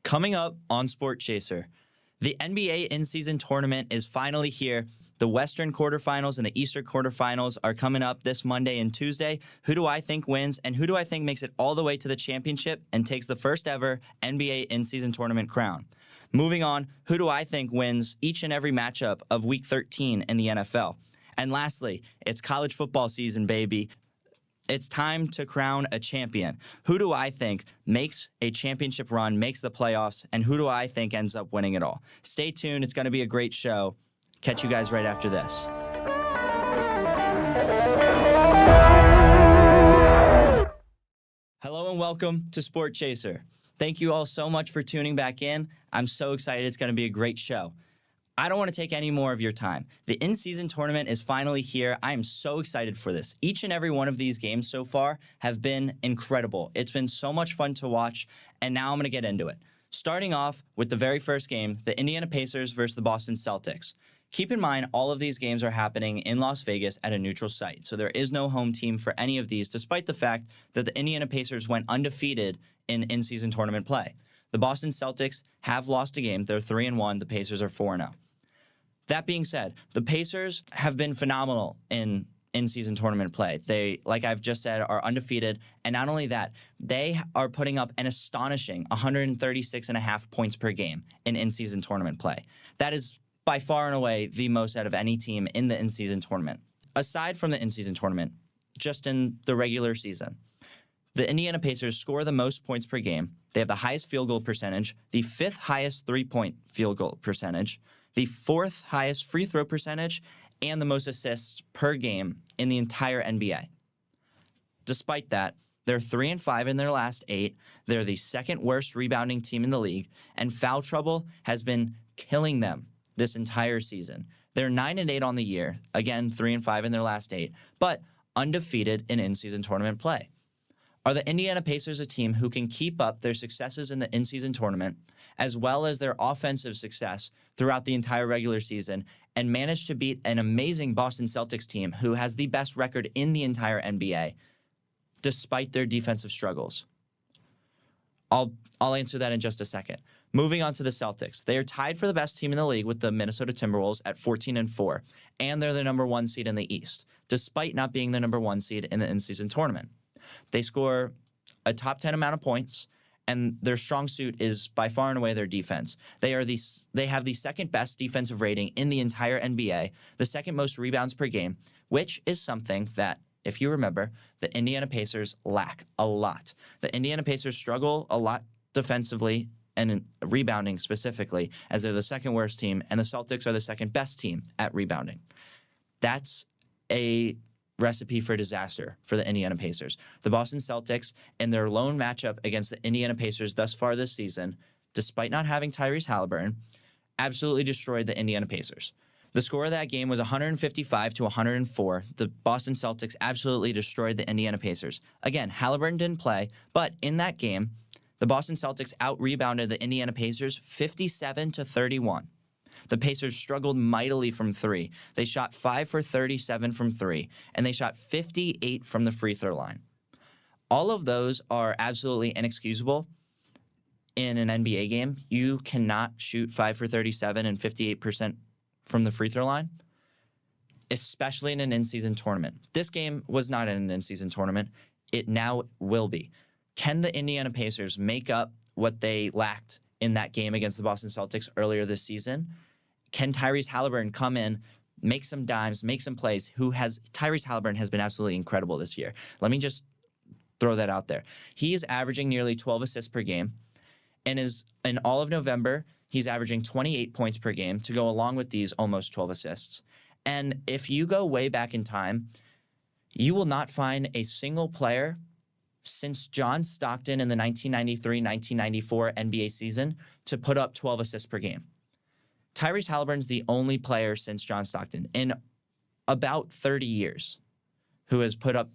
Coming up on Sport Chaser, the NBA in-season tournament is finally here. The Western quarterfinals and the Eastern quarterfinals are coming up this Monday and Tuesday. Who do I think wins, and who do I think makes it all the way to the championship and takes the first ever NBA in-season tournament crown? Moving on, who do I think wins each and every matchup of Week 13 in the NFL? And lastly, it's college football season, baby. It's time to crown a champion. Who do I think makes a championship run, makes the playoffs, and who do I think ends up winning it all? Stay tuned. It's going to be a great show. Catch you guys right after this. Hello and welcome to Sport Chaser. Thank you all so much for tuning back in. I'm so excited. It's going to be a great show. I don't want to take any more of your time. The in-season tournament is finally here. I am so excited for this. Each and every one of these games so far have been incredible. It's been so much fun to watch, and now I'm going to get into it. Starting off with the very first game, the Indiana Pacers versus the Boston Celtics. Keep in mind, all of these games are happening in Las Vegas at a neutral site, so there is no home team for any of these, despite the fact that the Indiana Pacers went undefeated in in-season tournament play. The Boston Celtics have lost a game. They're 3-1. The Pacers are 4-0. That being said, the Pacers have been phenomenal in in-season tournament play. They, like I've just said, are undefeated. And not only that, they are putting up an astonishing 136.5 points per game in in-season tournament play. That is by far and away the most out of any team in the in-season tournament. Aside from the in-season tournament, just in the regular season, the Indiana Pacers score the most points per game. They have the highest field goal percentage, the fifth highest three-point field goal percentage, the fourth highest free throw percentage, and the most assists per game in the entire NBA. Despite that, they're 3-5 in their last 8. They're the second worst rebounding team in the league, and foul trouble has been killing them this entire season. They're 9-8 on the year, again 3-5 in their last 8, but undefeated in in-season tournament play. Are the Indiana Pacers a team who can keep up their successes in the in-season tournament, as well as their offensive success throughout the entire regular season, and manage to beat an amazing Boston Celtics team who has the best record in the entire NBA, despite their defensive struggles? I'll answer that in just a second. Moving on to the Celtics. They are tied for the best team in the league with the Minnesota Timberwolves at 14-4, and they're the number 1 seed in the East, despite not being the number 1 seed in the in-season tournament. They score a top 10 amount of points, and their strong suit is by far and away their defense. They have the second best defensive rating in the entire NBA, the second most rebounds per game, which is something that, if you remember, the Indiana Pacers lack a lot. The Indiana Pacers struggle a lot defensively and in rebounding specifically, as they're the second worst team, and the Celtics are the second best team at rebounding. That's a recipe for disaster for the Indiana Pacers. The Boston Celtics, in their lone matchup against the Indiana Pacers thus far this season, despite not having Tyrese Halliburton, absolutely destroyed the Indiana Pacers. The score of that game was 155-104. The Boston Celtics absolutely destroyed the Indiana Pacers. Again, Halliburton didn't play, but in that game, the Boston Celtics out-rebounded the Indiana Pacers 57-31. The Pacers struggled mightily from 3. They shot 5 for 37 from 3, and they shot 58 from the free throw line. All of those are absolutely inexcusable in an NBA game. You cannot shoot 5 for 37 and 58% from the free throw line, especially in an in-season tournament. This game was not in an in-season tournament. It now will be. Can the Indiana Pacers make up what they lacked in that game against the Boston Celtics earlier this season? Can Tyrese Halliburton come in, make some dimes, make some plays? Tyrese Halliburton has been absolutely incredible this year. Let me just throw that out there. He is averaging nearly 12 assists per game, and in all of November, he's averaging 28 points per game to go along with these almost 12 assists. And if you go way back in time, you will not find a single player since John Stockton in the 1993-1994 NBA season to put up 12 assists per game. Tyrese Halliburton's the only player since John Stockton in about 30 years who has put up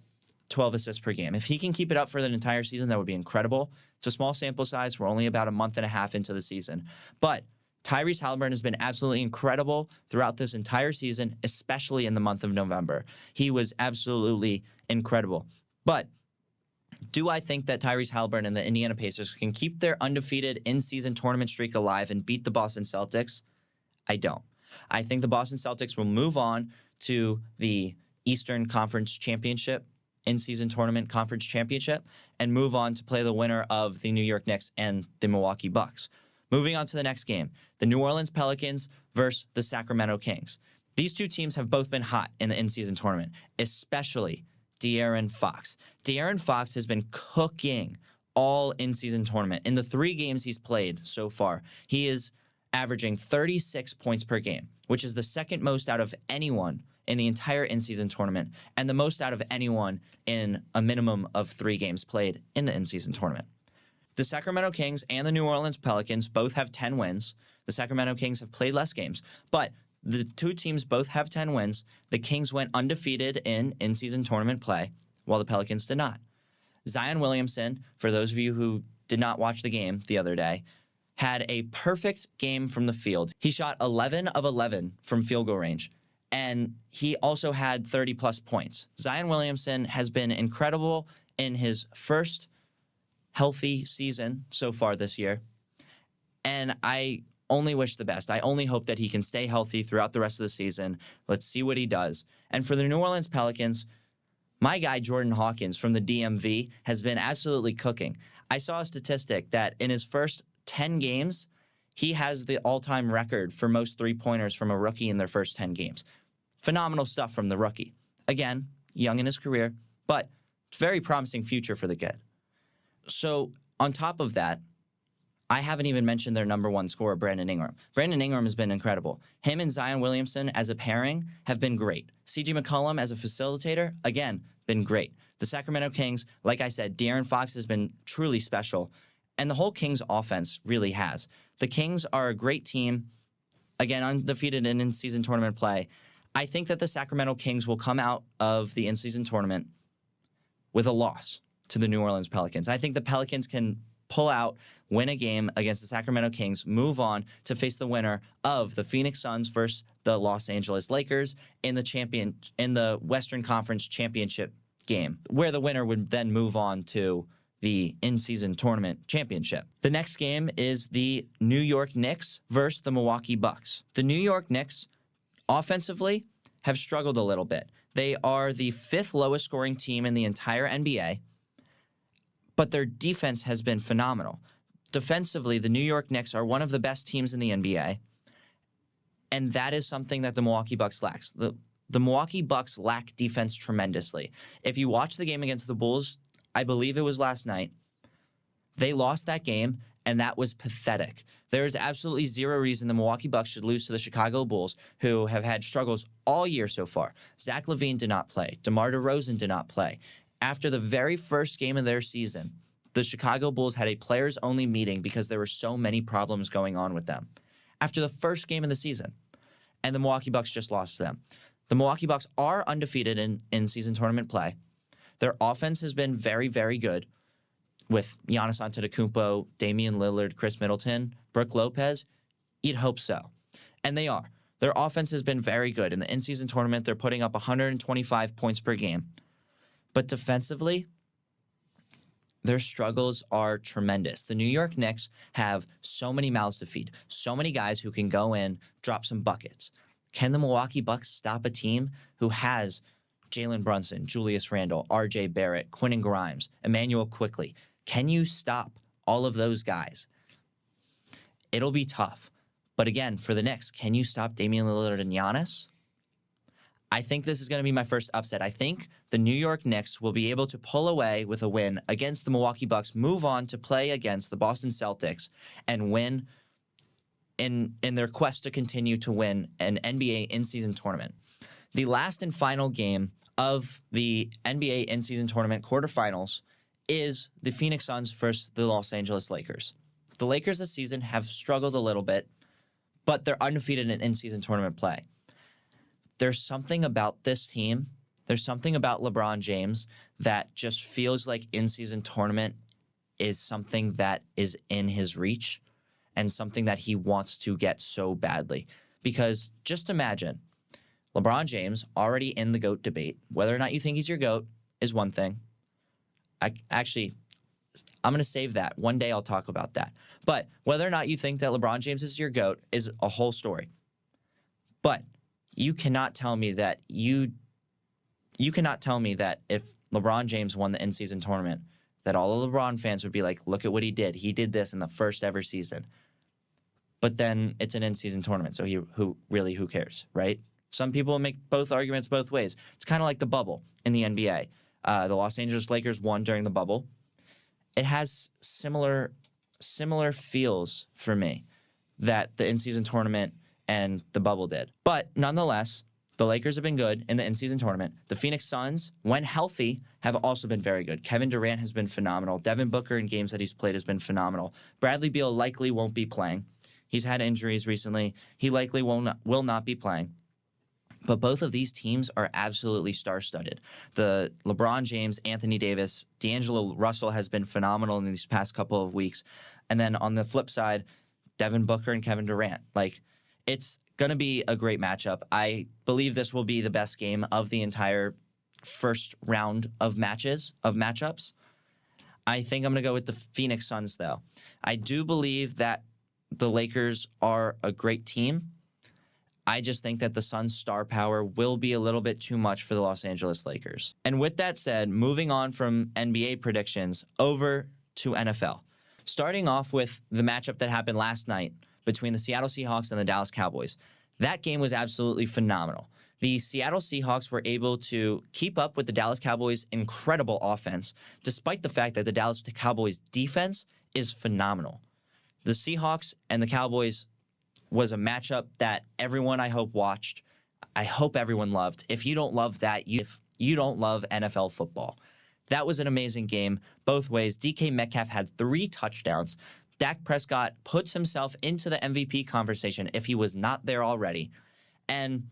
12 assists per game. If he can keep it up for the entire season, that would be incredible. It's a small sample size. We're only about a month and a half into the season. But Tyrese Halliburton has been absolutely incredible throughout this entire season, especially in the month of November. He was absolutely incredible. But Do I think that Tyrese Halliburton and the Indiana Pacers can keep their undefeated in-season tournament streak alive and beat the Boston Celtics? I don't. I think the Boston Celtics will move on to the Eastern Conference Championship, in-season tournament conference championship, and move on to play the winner of the New York Knicks and the Milwaukee Bucks. Moving on to the next game, the New Orleans Pelicans versus the Sacramento Kings. These two teams have both been hot in the in-season tournament, especially De'Aaron Fox. De'Aaron Fox has been cooking all in-season tournament. In the 3 games he's played so far, he is averaging 36 points per game, which is the second most out of anyone in the entire in-season tournament and the most out of anyone in a minimum of 3 games played in the in-season tournament. The Sacramento Kings and the New Orleans Pelicans both have 10 wins. The Sacramento Kings have played less games, but the two teams both have 10 wins. The Kings went undefeated in in-season tournament play, while the Pelicans did not. Zion Williamson, for those of you who did not watch the game the other day, had a perfect game from the field. He shot 11 of 11 from field goal range, and he also had 30-plus points. Zion Williamson has been incredible in his first healthy season so far this year, and I only wish the best. I only hope that he can stay healthy throughout the rest of the season. Let's see what he does. And for the New Orleans Pelicans, my guy Jordan Hawkins from the DMV has been absolutely cooking. I saw a statistic that in his first 10 games, he has the all-time record for most three-pointers from a rookie in their first 10 games. Phenomenal stuff from the rookie. Again, young in his career, but it's a very promising future for the kid. So on top of that, I haven't even mentioned their number 1 scorer, Brandon Ingram. Brandon Ingram has been incredible. Him and Zion Williamson as a pairing have been great. C.J. McCollum as a facilitator, again, been great. The Sacramento Kings, like I said, De'Aaron Fox has been truly special. And the whole Kings offense really has. The Kings are a great team, again, undefeated in in-season tournament play. I think that the Sacramento Kings will come out of the in-season tournament with a loss to the New Orleans Pelicans. I think the Pelicans can pull out, win a game against the Sacramento Kings, move on to face the winner of the Phoenix Suns versus the Los Angeles Lakers in the Western Conference Championship game, where the winner would then move on to the in-season tournament championship. The next game is the New York Knicks versus the Milwaukee Bucks. The New York Knicks, offensively, have struggled a little bit. They are the 5th lowest scoring team in the entire NBA, but their defense has been phenomenal. Defensively, the New York Knicks are one of the best teams in the NBA, and that is something that the Milwaukee Bucks lacks. The Milwaukee Bucks lack defense tremendously. If you watch the game against the Bulls, I believe it was last night, they lost that game, and that was pathetic. There is absolutely zero reason the Milwaukee Bucks should lose to the Chicago Bulls, who have had struggles all year so far. Zach LaVine did not play. DeMar DeRozan did not play. After the very first game of their season, the Chicago Bulls had a players-only meeting because there were so many problems going on with them. After the first game of the season, and the Milwaukee Bucks just lost to them. The Milwaukee Bucks are undefeated in season tournament play. Their offense has been very, very good with Giannis Antetokounmpo, Damian Lillard, Chris Middleton, Brook Lopez. You'd hope so. And they are. Their offense has been very good. In the in-season tournament, they're putting up 125 points per game. But defensively, their struggles are tremendous. The New York Knicks have so many mouths to feed, so many guys who can go in, drop some buckets. Can the Milwaukee Bucks stop a team who has Jalen Brunson, Julius Randle, R.J. Barrett, Quentin Grimes, Emmanuel Quickley? Can you stop all of those guys? It'll be tough. But again, for the Knicks, can you stop Damian Lillard and Giannis? I think this is going to be my first upset. I think the New York Knicks will be able to pull away with a win against the Milwaukee Bucks, move on to play against the Boston Celtics, and win in their quest to continue to win an NBA in-season tournament. The last and final game of the NBA in-season tournament quarterfinals is the Phoenix Suns versus the Los Angeles Lakers. The Lakers this season have struggled a little bit, but they're undefeated in in-season tournament play. There's something about this team, there's something about LeBron James that just feels like in-season tournament is something that is in his reach and something that he wants to get so badly. Because just imagine, LeBron James already in the GOAT debate. Whether or not you think he's your GOAT is one thing. I'm going to save that. One day I'll talk about that. But whether or not you think that LeBron James is your GOAT is a whole story. But you cannot tell me that if LeBron James won the in-season tournament, that all of LeBron fans would be like, look at what he did. He did this in the first ever season. But then it's an in-season tournament, so who cares, right? Some people make both arguments both ways. It's kind of like the bubble in the NBA. The Los Angeles Lakers won during the bubble. It has similar feels for me that the in-season tournament and the bubble did. But nonetheless, the Lakers have been good in the in-season tournament. The Phoenix Suns, when healthy, have also been very good. Kevin Durant has been phenomenal. Devin Booker in games that he's played has been phenomenal. Bradley Beal likely won't be playing. He's had injuries recently. He likely will not be playing. But both of these teams are absolutely star-studded. The LeBron James, Anthony Davis, D'Angelo Russell has been phenomenal in these past couple of weeks. And then on the flip side, Devin Booker and Kevin Durant. It's going to be a great matchup. I believe this will be the best game of the entire first round of matchups. I think I'm going to go with the Phoenix Suns, though. I do believe that the Lakers are a great team. I just think that the Suns' star power will be a little bit too much for the Los Angeles Lakers. And with that said, moving on from NBA predictions over to NFL. Starting off with the matchup that happened last night between the Seattle Seahawks and the Dallas Cowboys. That game was absolutely phenomenal. The Seattle Seahawks were able to keep up with the Dallas Cowboys' incredible offense, despite the fact that the Dallas Cowboys' defense is phenomenal. The Seahawks and the Cowboys was a matchup that everyone, I hope, watched. I hope everyone loved. If you don't love that, if you don't love NFL football. That was an amazing game both ways. DK Metcalf had 3 touchdowns. Dak Prescott puts himself into the MVP conversation if he was not there already. And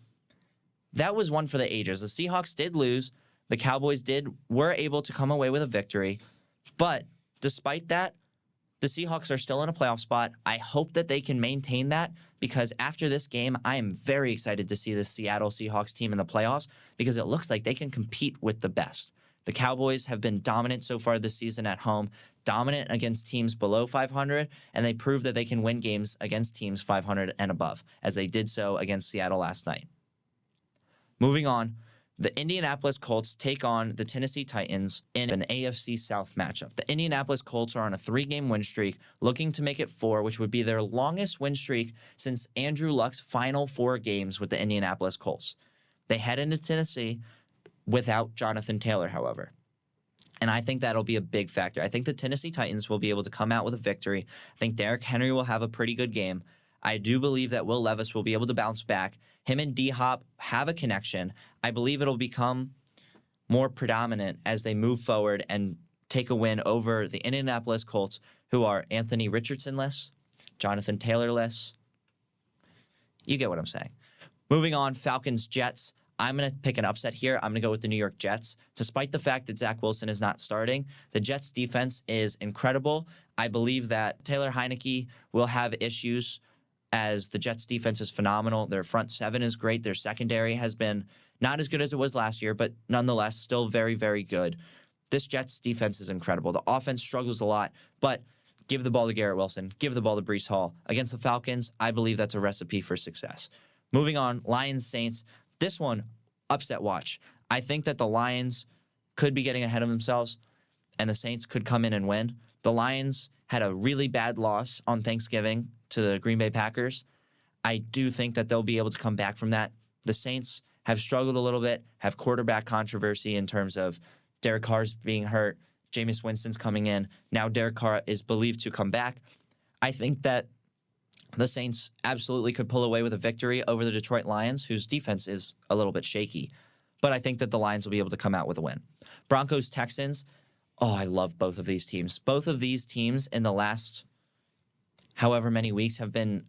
that was one for the ages. The Seahawks did lose. The Cowboys were able to come away with a victory. But despite that, the Seahawks are still in a playoff spot. I hope that they can maintain that because after this game, I am very excited to see the Seattle Seahawks team in the playoffs because it looks like they can compete with the best. The Cowboys have been dominant so far this season at home, dominant against teams below 500, and they prove that they can win games against teams 500 and above, as they did so against Seattle last night. Moving on, the Indianapolis Colts take on the Tennessee Titans in an AFC South matchup. The Indianapolis Colts are on a 3-game win streak, looking to make it 4, which would be their longest win streak since Andrew Luck's final 4 games with the Indianapolis Colts. They head into Tennessee without Jonathan Taylor, however. And I think that'll be a big factor. I think the Tennessee Titans will be able to come out with a victory. I think Derrick Henry will have a pretty good game. I do believe that Will Levis will be able to bounce back. Him and D-Hop have a connection. I believe it'll become more predominant as they move forward and take a win over the Indianapolis Colts, who are Anthony Richardson-less, Jonathan Taylor-less. You get what I'm saying. Moving on, Falcons-Jets. I'm going to pick an upset here. I'm going to go with the New York Jets. Despite the fact that Zach Wilson is not starting, the Jets' defense is incredible. I believe that Taylor Heineke will have issues as the Jets' defense is phenomenal. Their front 7 is great. Their secondary has been not as good as it was last year, but nonetheless still very, very good. This Jets' defense is incredible. The offense struggles a lot, but give the ball to Garrett Wilson. Give the ball to Breece Hall. Against the Falcons, I believe that's a recipe for success. Moving on, Lions-Saints. This one, upset watch. I think that the Lions could be getting ahead of themselves, and the Saints could come in and win. The Lions had a really bad loss on Thanksgiving to the Green Bay Packers. I do think that they'll be able to come back from that. The Saints have struggled a little bit, have quarterback controversy in terms of Derek Carr's being hurt, Jameis Winston's coming in. Now Derek Carr is believed to come back. I think that the Saints absolutely could pull away with a victory over the Detroit Lions, whose defense is a little bit shaky. But I think that the Lions will be able to come out with a win. Broncos-Texans. Oh, I love both of these teams. Both of these teams in the last however many weeks have been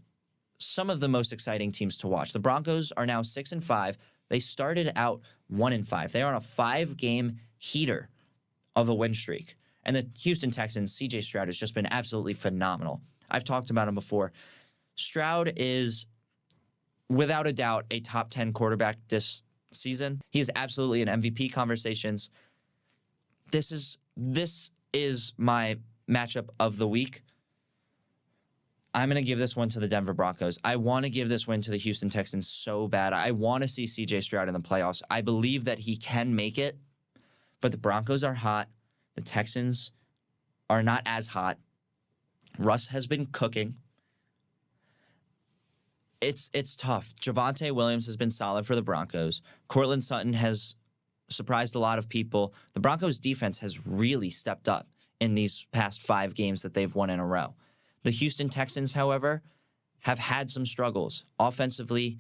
some of the most exciting teams to watch. The Broncos are now 6-5. They started out 1-5. They are on a 5-game heater of a win streak. And the Houston Texans, C.J. Stroud, has just been absolutely phenomenal. I've talked about him before. Stroud is, without a doubt, a top 10 quarterback this season. He is absolutely in MVP conversations. This is this is my matchup of the week. I'm going to give this one to the Denver Broncos. I want to give this win to the Houston Texans so bad. I want to see CJ Stroud in the playoffs. I believe that he can make it, but the Broncos are hot. The Texans are not as hot. Russ has been cooking. It's tough. Javonte Williams has been solid for the Broncos. Courtland Sutton has surprised a lot of people. The Broncos defense has really stepped up in these past 5 games that they've won in a row. The Houston Texans, however, have had some struggles. Offensively,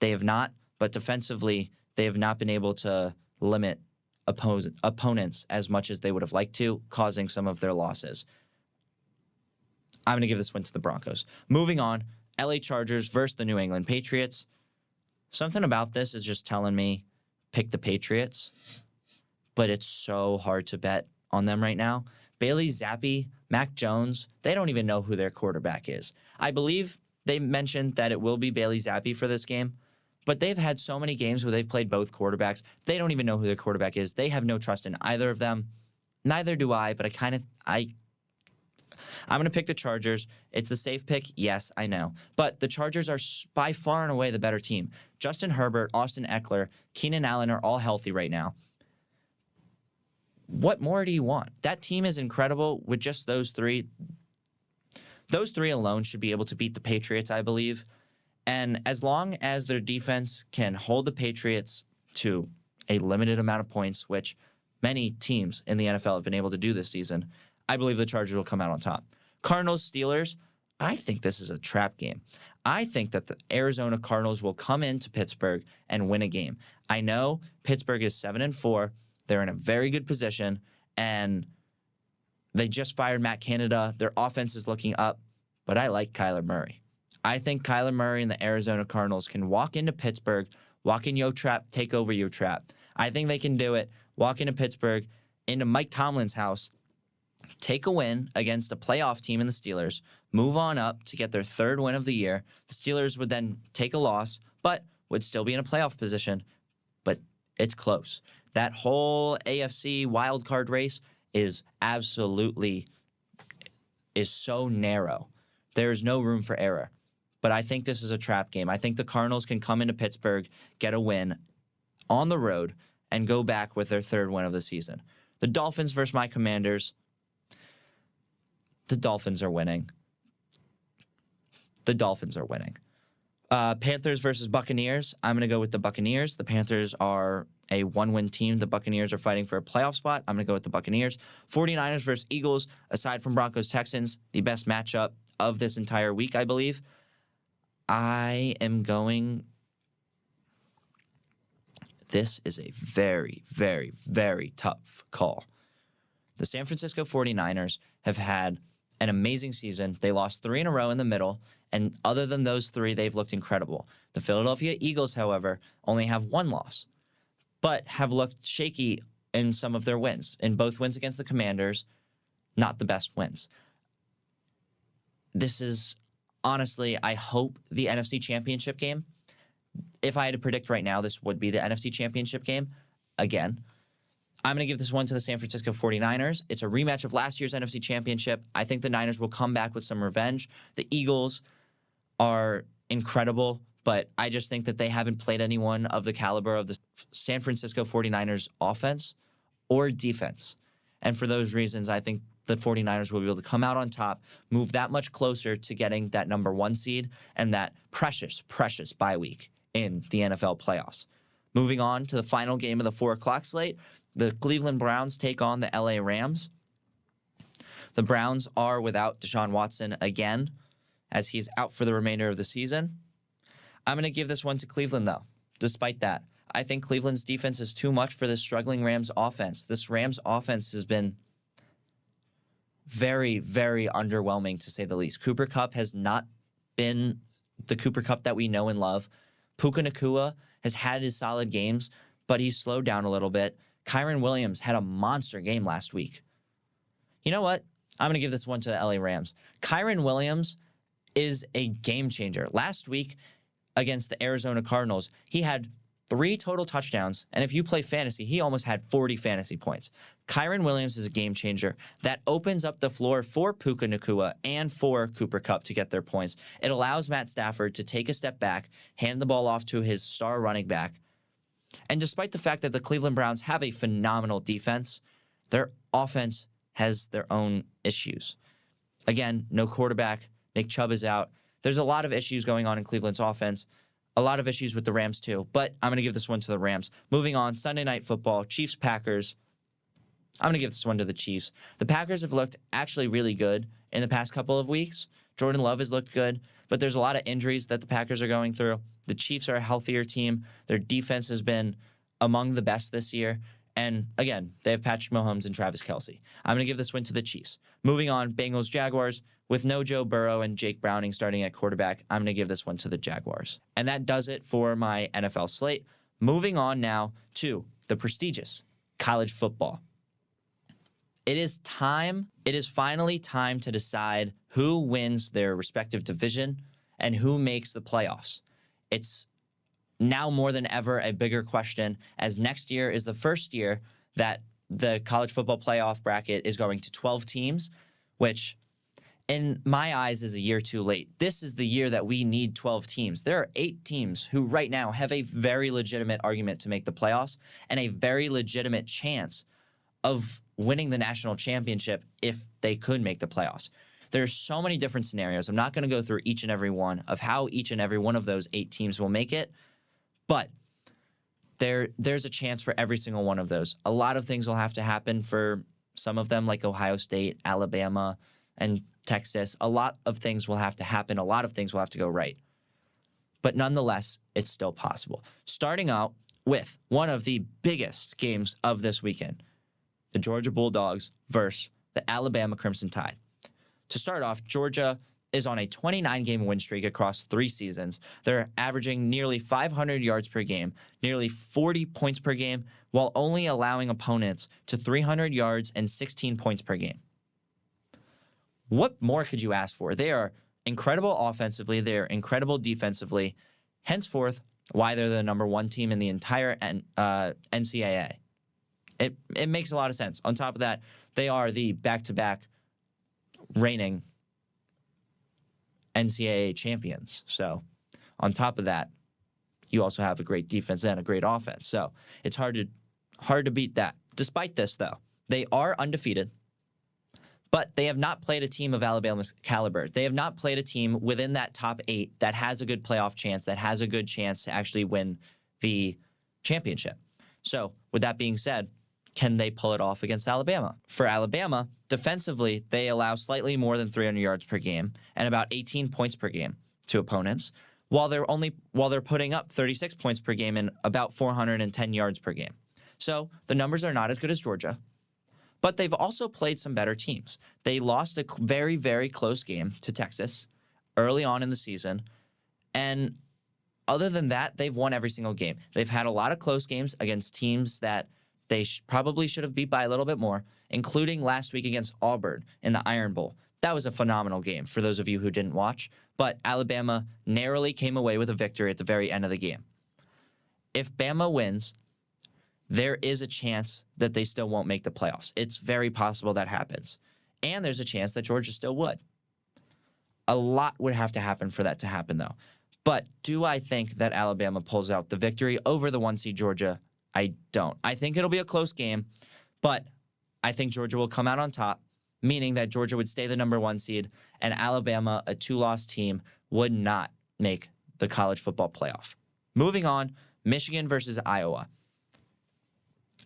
they have not, but defensively, they have not been able to limit opponents as much as they would have liked to, causing some of their losses. I'm going to give this one to the Broncos. Moving on, LA Chargers versus the New England Patriots. Something about this is just telling me pick the Patriots, but it's so hard to bet on them right now. Bailey Zappi, Mac Jones, they don't even know who their quarterback is. I believe they mentioned that it will be Bailey Zappi for this game, but they've had so many games where they've played both quarterbacks. They don't even know who their quarterback is. They have no trust in either of them. Neither do I, but I'm going to pick the Chargers. It's the safe pick, yes, I know. But the Chargers are by far and away the better team. Justin Herbert, Austin Eckler, Keenan Allen are all healthy right now. What more do you want? That team is incredible with just those 3. Those 3 alone should be able to beat the Patriots, I believe. And as long as their defense can hold the Patriots to a limited amount of points, which many teams in the NFL have been able to do this season, I believe the Chargers will come out on top. Cardinals, Steelers, I think this is a trap game. I think that the Arizona Cardinals will come into Pittsburgh and win a game. I know Pittsburgh is 7-4. They're in a very good position, and they just fired Matt Canada. Their offense is looking up, but I like Kyler Murray. I think Kyler Murray and the Arizona Cardinals can walk into Pittsburgh, walk in Yo Trap, take over Yo Trap. I think they can do it. Walk into Pittsburgh, into Mike Tomlin's house, take a win against a playoff team in the Steelers, move on up to get their 3rd win of the year. The Steelers would then take a loss, but would still be in a playoff position. But it's close. That whole AFC wildcard race is so narrow. There's no room for error. But I think this is a trap game. I think the Cardinals can come into Pittsburgh, get a win on the road, and go back with their 3rd win of the season. The Dolphins versus my Commanders. The Dolphins are winning. The Dolphins are winning. Panthers versus Buccaneers. I'm going to go with the Buccaneers. The Panthers are a 1-win team. The Buccaneers are fighting for a playoff spot. I'm going to go with the Buccaneers. 49ers versus Eagles. Aside from Broncos Texans, the best matchup of this entire week, I believe. I am going... This is a very, very, very tough call. The San Francisco 49ers have had an amazing season. They lost 3 in a row in the middle, and other than those 3, they've looked incredible. The Philadelphia Eagles, however, only have 1 loss, but have looked shaky in some of their wins. In both wins against the Commanders, not the best wins. This is, honestly, I hope the NFC Championship game. If I had to predict right now, this would be the NFC Championship game. Again, I'm going to give this one to the San Francisco 49ers. It's a rematch of last year's NFC Championship. I think the Niners will come back with some revenge. The Eagles are incredible, but I just think that they haven't played anyone of the caliber of the San Francisco 49ers offense or defense. And for those reasons, I think the 49ers will be able to come out on top, move that much closer to getting that number 1 seed and that precious, precious bye week in the NFL playoffs. Moving on to the final game of the 4 o'clock slate, the Cleveland Browns take on the LA Rams. The Browns are without Deshaun Watson again, as he's out for the remainder of the season. I'm going to give this one to Cleveland, though. Despite that, I think Cleveland's defense is too much for this struggling Rams offense. This Rams offense has been very, very underwhelming, to say the least. Cooper Kupp has not been the Cooper Kupp that we know and love. Puka Nacua has had his solid games, but he's slowed down a little bit. Kyren Williams had a monster game last week. You know what? I'm going to give this one to the LA Rams. Kyren Williams is a game changer. Last week against the Arizona Cardinals, he had 3 total touchdowns, and if you play fantasy, he almost had 40 fantasy points. Kyron Williams is a game changer that opens up the floor for Puka Nacua and for Cooper Kupp to get their points. It allows Matt Stafford to take a step back, hand the ball off to his star running back. And despite the fact that the Cleveland Browns have a phenomenal defense, their offense has their own issues. Again, no quarterback. Nick Chubb is out. There's a lot of issues going on in Cleveland's offense. A lot of issues with the Rams too, but I'm going to give this one to the Rams. Moving on, Sunday Night Football, Chiefs-Packers. I'm going to give this one to the Chiefs. The Packers have looked actually really good in the past couple of weeks. Jordan Love has looked good, but there's a lot of injuries that the Packers are going through. The Chiefs are a healthier team. Their defense has been among the best this year. And again, they have Patrick Mahomes and Travis Kelce. I'm going to give this win to the Chiefs. Moving on, Bengals-Jaguars. With no Joe Burrow and Jake Browning starting at quarterback, I'm going to give this one to the Jaguars. And that does it for my NFL slate. Moving on now to the prestigious college football. It is finally time to decide who wins their respective division and who makes the playoffs. It's now more than ever a bigger question, as next year is the first year that the college football playoff bracket is going to 12 teams, which in my eyes is a year too late. This is the year that we need 12 teams. There are 8 teams who right now have a very legitimate argument to make the playoffs and a very legitimate chance of winning the national championship if they could make the playoffs. There's so many different scenarios. I'm not going to go through each and every one of how each and every one of those 8 teams will make it, but there's a chance for every single one of those. A lot of things will have to happen for some of them, like Ohio State, Alabama, and Texas. A lot of things will have to happen. A lot of things will have to go right. But nonetheless, it's still possible. Starting out with one of the biggest games of this weekend, the Georgia Bulldogs versus the Alabama Crimson Tide. To start off, Georgia is on a 29-game win streak across 3 seasons. They're averaging nearly 500 yards per game, nearly 40 points per game, while only allowing opponents to 300 yards and 16 points per game. What more could you ask for? They are incredible offensively. They're incredible defensively. Henceforth, why they're the number 1 team in the entire NCAA. It makes a lot of sense. On top of that, they are the back-to-back reigning NCAA champions. So on top of that, you also have a great defense and a great offense. So it's hard to beat that. Despite this, though, they are undefeated. But they have not played a team of Alabama's caliber. They have not played a team within that top 8 that has a good playoff chance, that has a good chance to actually win the championship. So with that being said, can they pull it off against Alabama? For Alabama, defensively, they allow slightly more than 300 yards per game and about 18 points per game to opponents, while they're putting up 36 points per game and about 410 yards per game. So the numbers are not as good as Georgia. But they've also played some better teams. They lost a very, very close game to Texas early on in the season. And other than that, they've won every single game. They've had a lot of close games against teams that they probably should have beat by a little bit more, including last week against Auburn in the Iron Bowl. That was a phenomenal game for those of you who didn't watch. But Alabama narrowly came away with a victory at the very end of the game. If Bama wins, there is a chance that they still won't make the playoffs. It's very possible that happens. And there's a chance that Georgia still would. A lot would have to happen for that to happen, though. But do I think that Alabama pulls out the victory over the 1 seed Georgia? I don't. I think it'll be a close game, but I think Georgia will come out on top, meaning that Georgia would stay the number 1 seed, and Alabama, a 2-loss team, would not make the college football playoff. Moving on, Michigan versus Iowa.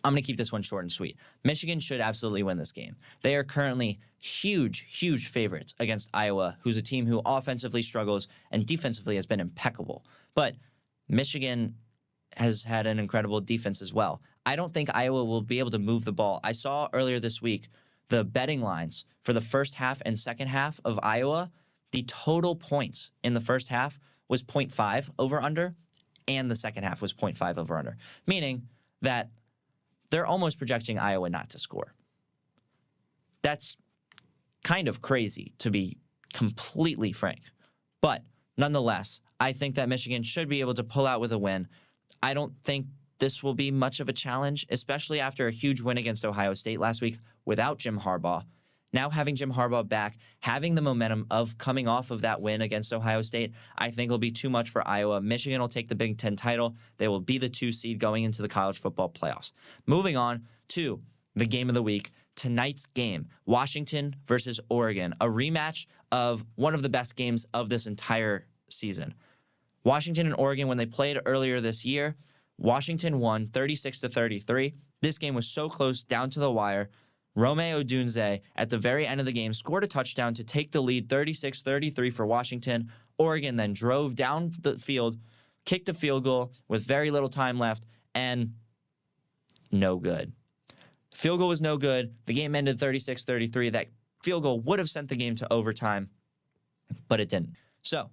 I'm going to keep this one short and sweet. Michigan should absolutely win this game. They are currently huge, huge favorites against Iowa, who's a team who offensively struggles and defensively has been impeccable. But Michigan has had an incredible defense as well. I don't think Iowa will be able to move the ball. I saw earlier this week the betting lines for the first half and second half of Iowa. The total points in the first half was 0.5 over under, and the second half was 0.5 over under, meaning that they're almost projecting Iowa not to score. That's kind of crazy, to be completely frank. But nonetheless, I think that Michigan should be able to pull out with a win. I don't think this will be much of a challenge, especially after a huge win against Ohio State last week without Jim Harbaugh. Now having Jim Harbaugh back, having the momentum of coming off of that win against Ohio State, I think will be too much for Iowa. Michigan will take the Big Ten title. They will be the 2 seed going into the college football playoffs. Moving on to the game of the week, tonight's game, Washington versus Oregon, a rematch of one of the best games of this entire season. Washington and Oregon, when they played earlier this year, Washington won 36-33. This game was so close, down to the wire. Rome Odunze, at the very end of the game, scored a touchdown to take the lead 36-33 for Washington. Oregon then drove down the field, kicked a field goal with very little time left, and no good. Field goal was no good. The game ended 36-33. That field goal would have sent the game to overtime, but it didn't. So,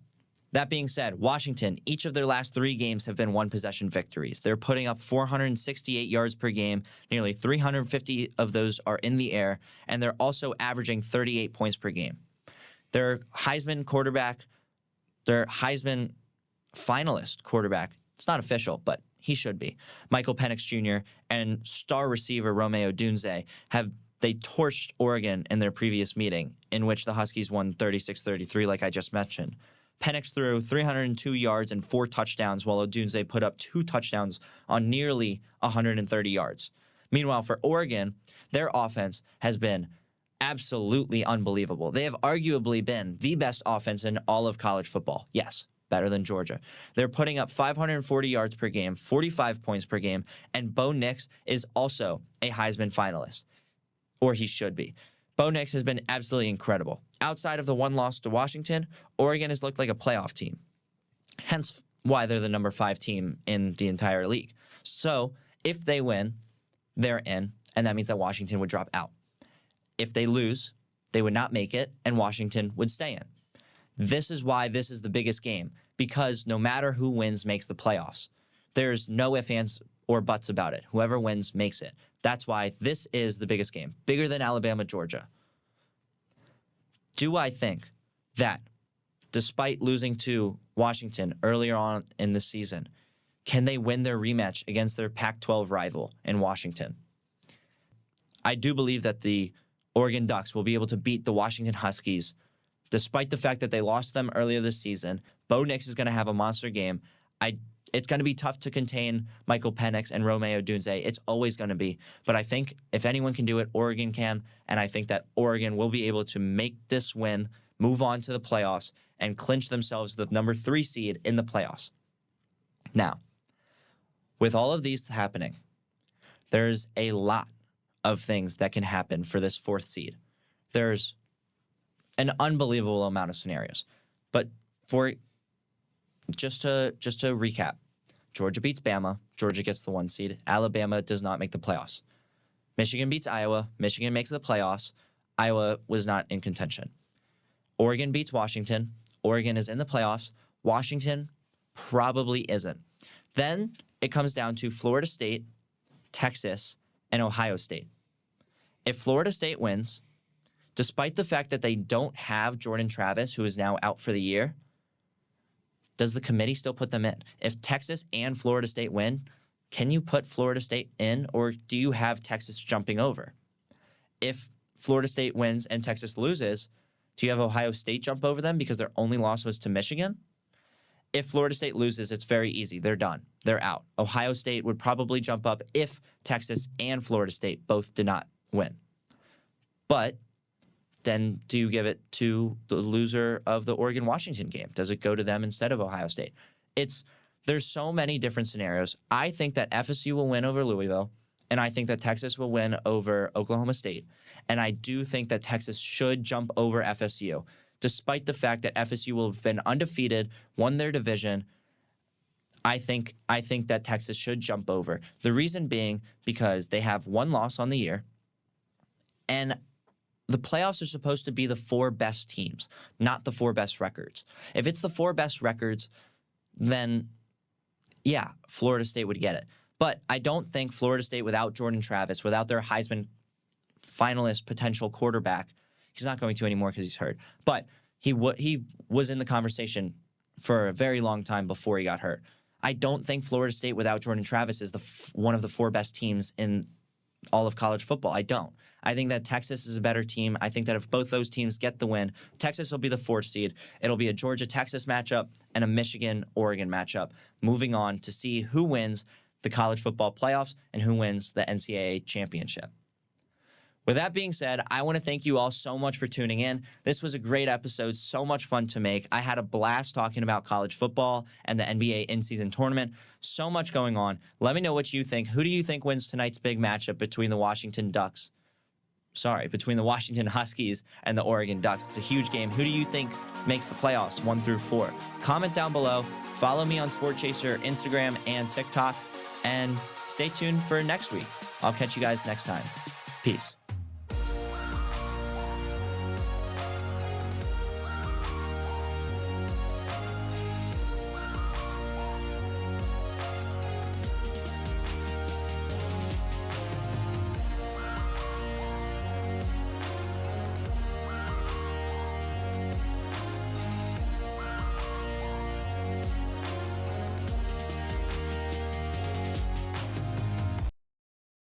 that being said, Washington, each of their last 3 games have been one-possession victories. They're putting up 468 yards per game. Nearly 350 of those are in the air, and they're also averaging 38 points per game. Their Heisman finalist quarterback, it's not official, but he should be, Michael Penix Jr. and star receiver Rome Odunze they torched Oregon in their previous meeting, in which the Huskies won 36-33, like I just mentioned. Penix threw 302 yards and 4 touchdowns, while Odunze put up 2 touchdowns on nearly 130 yards. Meanwhile, for Oregon, their offense has been absolutely unbelievable. They have arguably been the best offense in all of college football. Yes, better than Georgia. They're putting up 540 yards per game, 45 points per game, and Bo Nix is also a Heisman finalist, or he should be. Bo Nix has been absolutely incredible. Outside of the one loss to Washington, Oregon has looked like a playoff team. Hence why they're the number 5 team in the entire league. So if they win, they're in, and that means that Washington would drop out. If they lose, they would not make it, and Washington would stay in. This is why this is the biggest game, because no matter who wins makes the playoffs. There's no ifs, ands, or buts about it. Whoever wins makes it. That's why this is the biggest game, bigger than Alabama, Georgia. Do I think that despite losing to Washington earlier on in the season, can they win their rematch against their Pac-12 rival in Washington? I do believe that the Oregon Ducks will be able to beat the Washington Huskies, despite the fact that they lost them earlier this season. Bo Nix is going to have a monster game. It's going to be tough to contain Michael Penix and Rome Odunze. It's always going to be. But I think if anyone can do it, Oregon can. And I think that Oregon will be able to make this win, move on to the playoffs, and clinch themselves the number 3 seed in the playoffs. Now, with all of these happening, there's a lot of things that can happen for this 4th seed. There's an unbelievable amount of scenarios. But just to recap, Georgia beats Bama. Georgia gets the 1 seed. Alabama does not make the playoffs. Michigan beats Iowa. Michigan makes the playoffs. Iowa was not in contention. Oregon beats Washington. Oregon is in the playoffs. Washington probably isn't. Then it comes down to Florida State, Texas, and Ohio State. If Florida State wins, despite the fact that they don't have Jordan Travis, who is now out for the year, does the committee still put them in? If Texas and Florida State win, can you put Florida State in, or do you have Texas jumping over? If Florida State wins and Texas loses, do you have Ohio State jump over them because their only loss was to Michigan? If Florida State loses, it's very easy. They're done. They're out. Ohio State would probably jump up if Texas and Florida State both did not win. But then do you give it to the loser of the Oregon-Washington game? Does it go to them instead of Ohio State? There's so many different scenarios. I think that FSU will win over Louisville, and I think that Texas will win over Oklahoma State. And I do think that Texas should jump over FSU, despite the fact that FSU will have been undefeated, won their division. I think that Texas should jump over. The reason being because they have 1 loss on the year, and the playoffs are supposed to be the 4 best teams, not the 4 best records. If it's the 4 best records, then yeah, Florida State would get it. But I don't think Florida State, without Jordan Travis, without their Heisman finalist potential quarterback, he's not going to anymore because he's hurt, but he was in the conversation for a very long time before he got hurt. I don't think Florida State without Jordan Travis is one of the 4 best teams in all of college football. I don't. I think that Texas is a better team. I think that if both those teams get the win, Texas will be the 4th seed. It'll be a Georgia-Texas matchup and a Michigan-Oregon matchup. Moving on to see who wins the college football playoffs and who wins the NCAA championship. With that being said, I want to thank you all so much for tuning in. This was a great episode, so much fun to make. I had a blast talking about college football and the NBA in-season tournament. So much going on. Let me know what you think. Who do you think wins tonight's big matchup between the Washington Huskies and the Oregon Ducks? It's a huge game. Who do you think makes the playoffs 1 through 4? Comment down below. Follow me on Sport Chaser, Instagram, and TikTok. And stay tuned for next week. I'll catch you guys next time. Peace.